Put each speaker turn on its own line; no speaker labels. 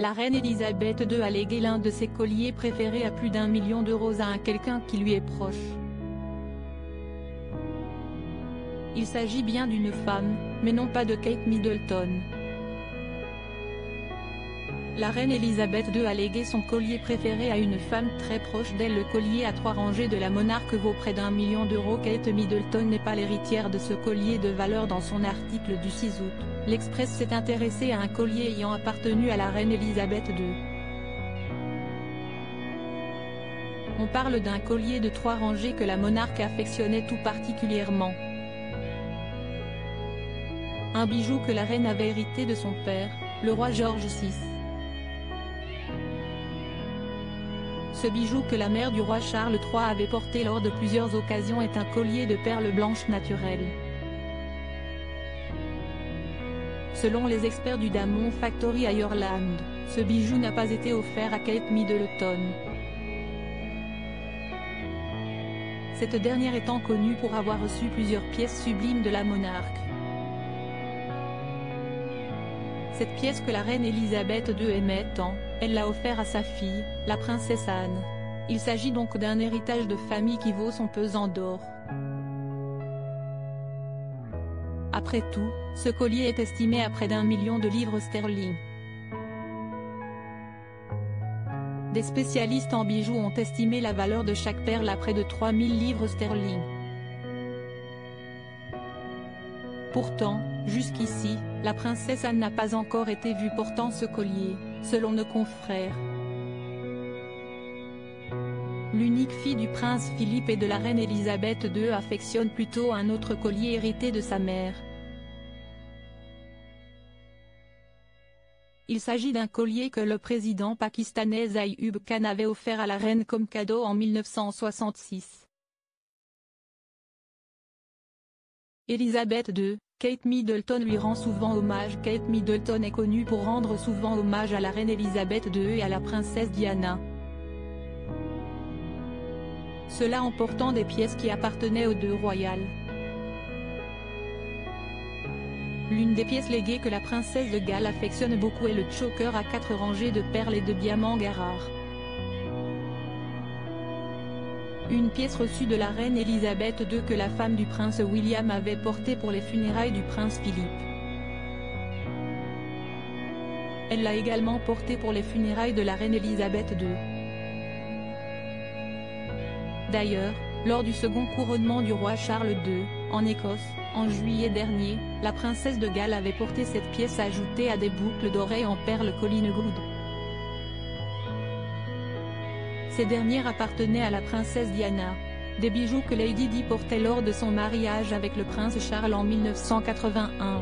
La reine Elisabeth II a légué l'un de ses colliers préférés à plus d'1 million d'euros à quelqu'un qui lui est proche. Il s'agit bien d'une femme, mais non pas de Kate Middleton. La reine Elisabeth II a légué son collier préféré à une femme très proche d'elle. Le collier à 3 rangées de la monarque vaut près d'1 million d'euros. Kate Middleton n'est pas l'héritière de ce collier de valeur. Dans son article du 6 août, l'Express s'est intéressé à un collier ayant appartenu à la reine Elisabeth II. On parle d'un collier de 3 rangées que la monarque affectionnait tout particulièrement. Un bijou que la reine avait hérité de son père, le roi George VI. Ce bijou que la mère du roi Charles III avait porté lors de plusieurs occasions est un collier de perles blanches naturelles. Selon les experts du Diamond Factory à Ireland, ce bijou n'a pas été offert à Kate Middleton. Cette dernière étant connue pour avoir reçu plusieurs pièces sublimes de la monarque. Cette pièce que la reine Elisabeth II aimait tant, elle l'a offert à sa fille, la princesse Anne. Il s'agit donc d'un héritage de famille qui vaut son pesant d'or. Après tout, ce collier est estimé à près d'1 million de livres sterling. Des spécialistes en bijoux ont estimé la valeur de chaque perle à près de 3000 livres sterling. Pourtant, jusqu'ici, la princesse Anne n'a pas encore été vue portant ce collier, selon nos confrères. L'unique fille du prince Philippe et de la reine Elisabeth II affectionne plutôt un autre collier hérité de sa mère. Il s'agit d'un collier que le président pakistanais Ayub Khan avait offert à la reine comme cadeau en 1966. Elisabeth II, Kate Middleton lui rend souvent hommage. Kate Middleton est connue pour rendre souvent hommage à la reine Elisabeth II et à la princesse Diana. Cela en portant des pièces qui appartenaient aux deux royales. L'une des pièces léguées que la princesse de Galles affectionne beaucoup est le choker à 4 rangées de perles et de diamants rares. Une pièce reçue de la reine Elisabeth II que la femme du prince William avait portée pour les funérailles du prince Philippe. Elle l'a également portée pour les funérailles de la reine Elisabeth II. D'ailleurs, lors du second couronnement du roi Charles II, en Écosse, en juillet dernier, la princesse de Galles avait porté cette pièce ajoutée à des boucles d'oreilles en perles Collingwood. Ces dernières appartenaient à la princesse Diana, des bijoux que Lady Di portait lors de son mariage avec le prince Charles en 1981.